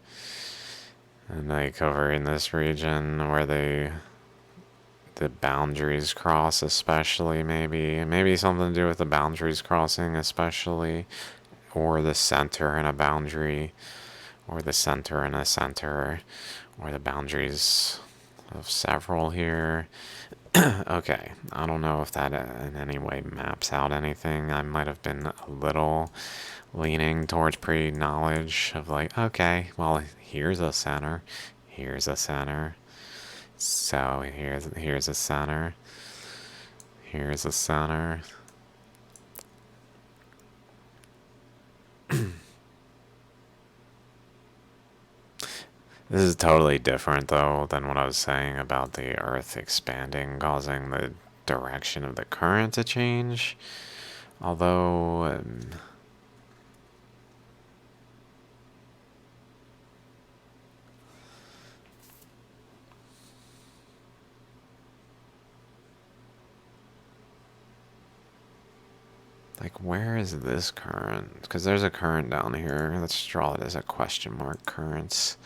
[SPEAKER 1] and like over in this region where the boundaries cross, especially maybe something to do with the boundaries crossing, especially, or the center and a boundary, or the center and a center, or the boundaries of several here. Okay, I don't know if that in any way maps out anything. I might have been a little leaning towards pre-knowledge of like, okay, well, here's a center, here's a center, so here's a center, here's a center. This is totally different, though, than what I was saying about the Earth expanding, causing the direction of the current to change. Although, like, where is this current? Because there's a current down here. Let's draw it as a question mark. Currents.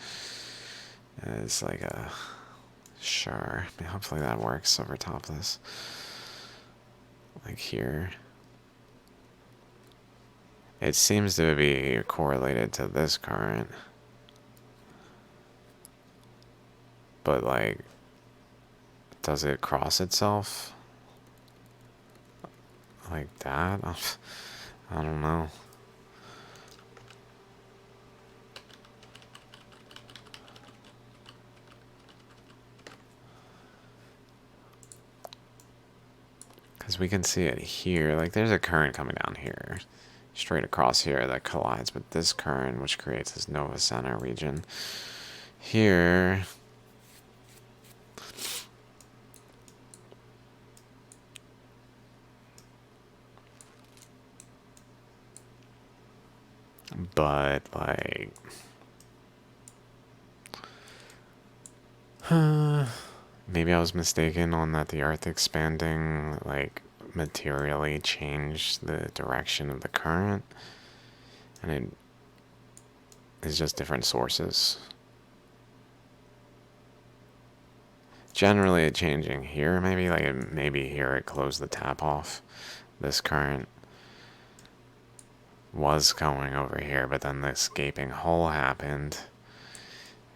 [SPEAKER 1] It's like a... Sure. Hopefully that works over top of this. Like here. It seems to be correlated to this current. But, like, does it cross itself? Like that? I don't know. Because we can see it here. Like, there's a current coming down here. Straight across here that collides with this current, which creates this Nova Center region. Here... But, like... maybe I was mistaken on that the Earth expanding, like, materially changed the direction of the current. And it is just different sources. Generally, it changing here, maybe, like, maybe here it closed the tap off. This current was going over here, but then this gaping hole happened.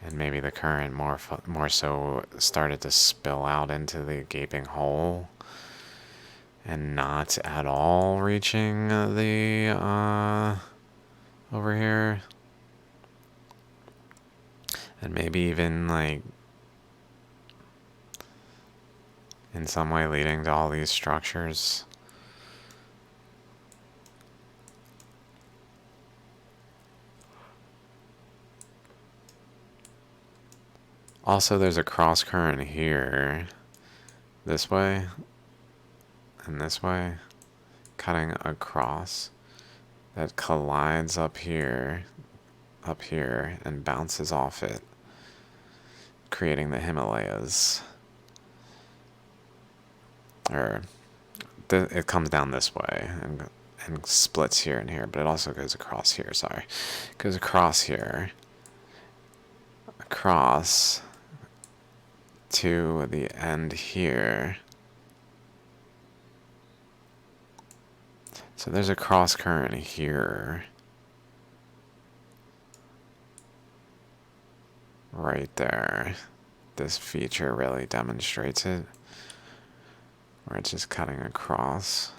[SPEAKER 1] And maybe the current more so started to spill out into the gaping hole and not at all reaching the over here. And maybe even like in some way leading to all these structures. Also, there's a cross current here, this way, and this way, cutting across. that collides up here, and bounces off it, creating the Himalayas. Or it comes down this way and splits here and here, but it also goes across here. Sorry, it goes across here, across to the end here. So there's a cross current here, right there. This feature really demonstrates it, where it's just cutting across.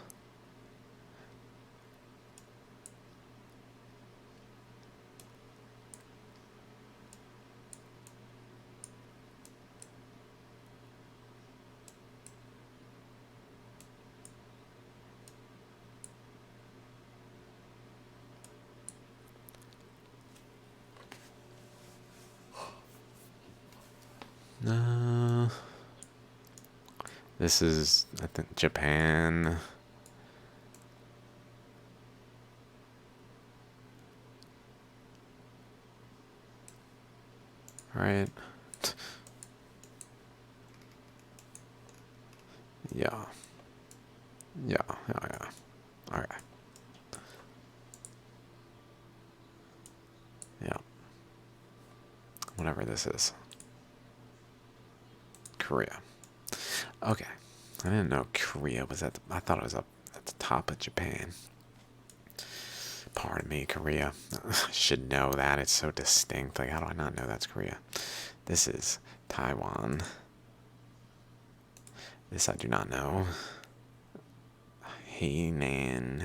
[SPEAKER 1] This is, I think, Japan. Right? Yeah. Yeah. Alright. Yeah. Whatever this is. Korea. Okay. I didn't know Korea was I thought it was up at the top of Japan. Pardon me, Korea. I should know that. It's so distinct. Like, how do I not know that's Korea? This is Taiwan. This I do not know. Hainan,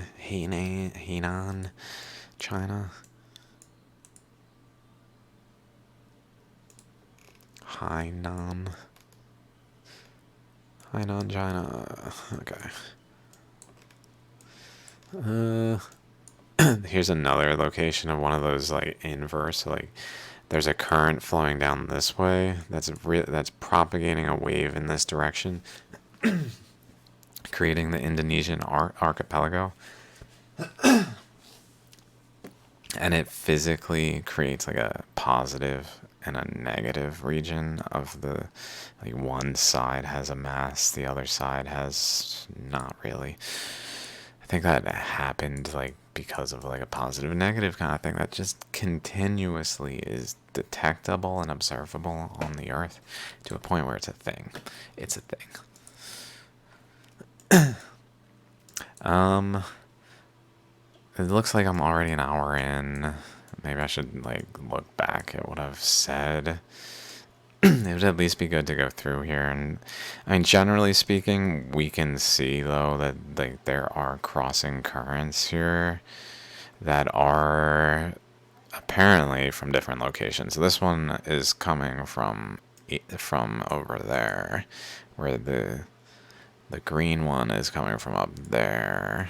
[SPEAKER 1] China. Hainan, China. Okay. Here's another location of one of those like inverse, like there's a current flowing down this way that's propagating a wave in this direction, creating the Indonesian archipelago. And it physically creates like a positive and a negative region of the, like one side has a mass, the other side has not really. I think that happened like because of like a positive and negative kind of thing that just continuously is detectable and observable on the earth to a point where it's a thing. It's a thing. It looks like I'm already an hour in. Maybe I should like look back at what I've said. It would at least be good to go through here, and I mean, generally speaking, we can see though that like there are crossing currents here that are apparently from different locations. So this one is coming from over there, where the green one is coming from up there.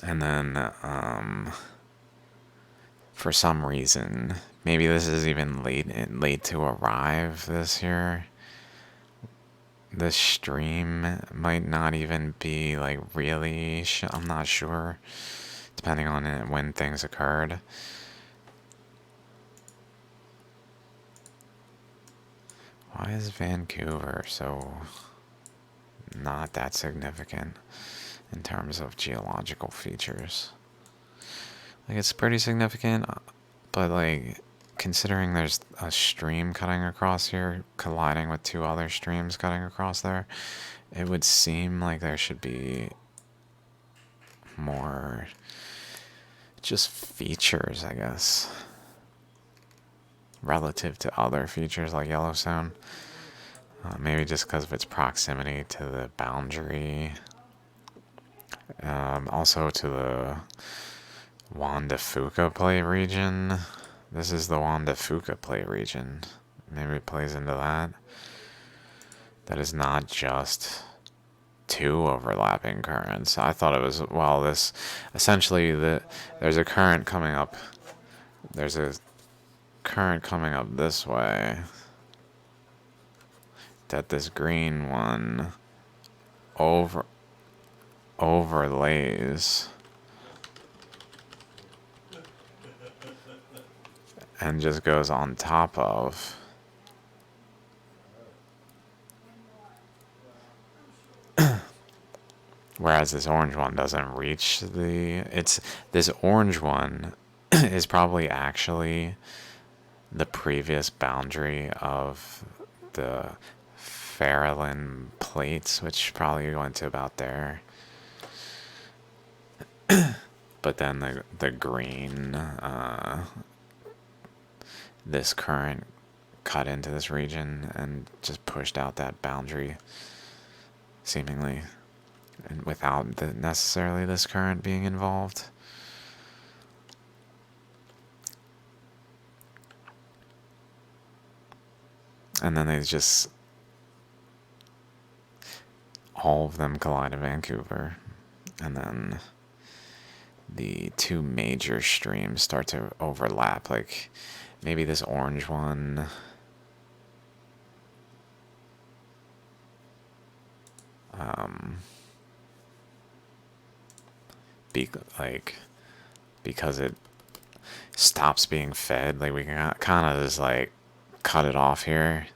[SPEAKER 1] And then, for some reason, maybe this is even late to arrive this year. This stream might not even be like really. I'm not sure, depending on when things occurred. Why is Vancouver so not that significant in terms of geological features? Like, it's pretty significant, but like, considering there's a stream cutting across here, colliding with two other streams cutting across there, it would seem like there should be more just features, I guess, relative to other features like Yellowstone. Maybe just because of its proximity to the boundary. Also to the Juan de Fuca plate region. This is the Juan de Fuca plate region. Maybe it plays into that. That is not just two overlapping currents. I thought it was, well, this essentially there's a current coming up. There's a current coming up this way that this green one overlays and just goes on top of. Whereas this orange one doesn't reach this orange one is probably actually the previous boundary of the Farallon plates, which probably went to about there. But then the green, this current cut into this region and just pushed out that boundary, seemingly, and without necessarily this current being involved. And then they just, all of them collide in Vancouver. And then the two major streams start to overlap. Like maybe this orange one because it stops being fed, like we can kind of just like cut it off here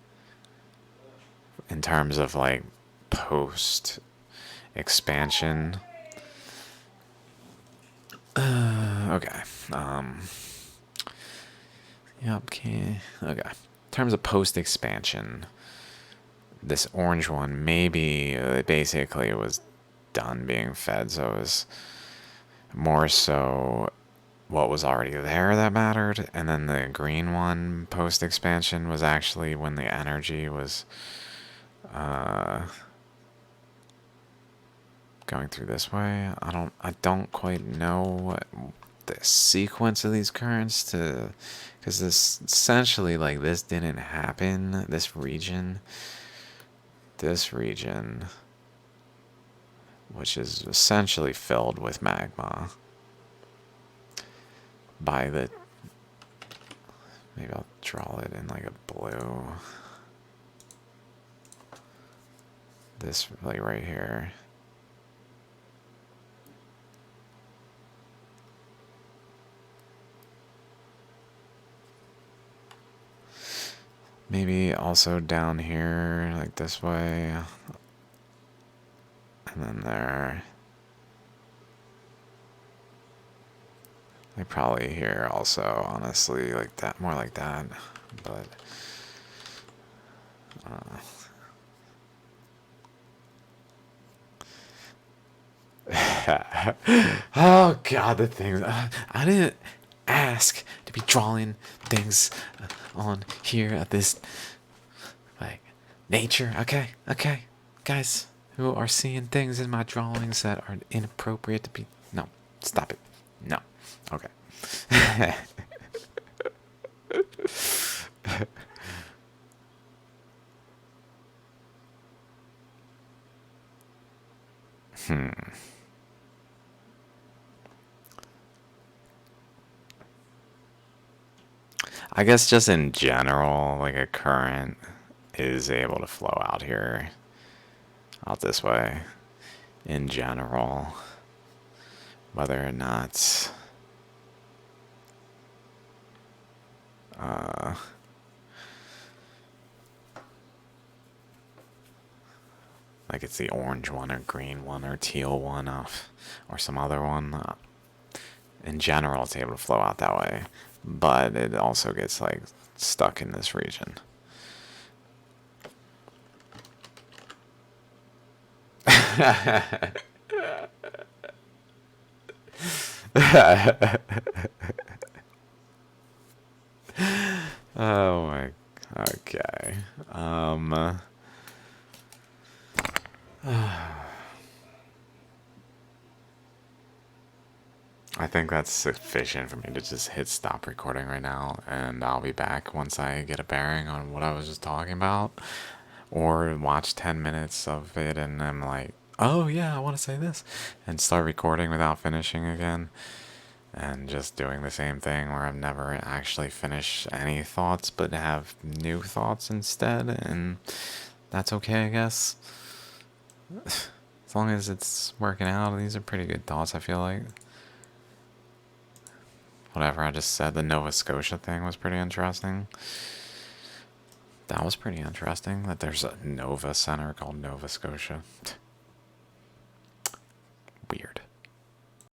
[SPEAKER 1] in terms of like post expansion. Okay. Yep. Okay. Okay. In terms of post expansion, this orange one maybe basically it was done being fed, so it was more so what was already there that mattered, and then the green one post expansion was actually when the energy was going through this way. I don't quite know the sequence of these currents to, because this essentially like this didn't happen. This region, which is essentially filled with magma by the, maybe I'll draw it in like a blue. This like right here. Maybe also down here, like this way. And then there. Like probably here also, honestly, like that, more like that. But oh god, the things I didn't ask to be drawing things on here at this like nature. Okay, guys who are seeing things in my drawings that are inappropriate to be. No, stop it. No. Okay. I guess just in general, like a current is able to flow out here, out this way, in general, whether or not like it's the orange one or green one or teal one off or some other one. In general, it's able to flow out that way, but it also gets like stuck in this region. Oh my. Okay. I think that's sufficient for me to just hit stop recording right now, and I'll be back once I get a bearing on what I was just talking about, or watch 10 minutes of it and I'm like, oh yeah, I want to say this, and start recording without finishing again, and just doing the same thing where I've never actually finished any thoughts but have new thoughts instead, and that's okay, I guess. As long as it's working out, these are pretty good thoughts, I feel like. Whatever I just said, the Nova Scotia thing was pretty interesting. That was pretty interesting, that there's a Nova Center called Nova Scotia.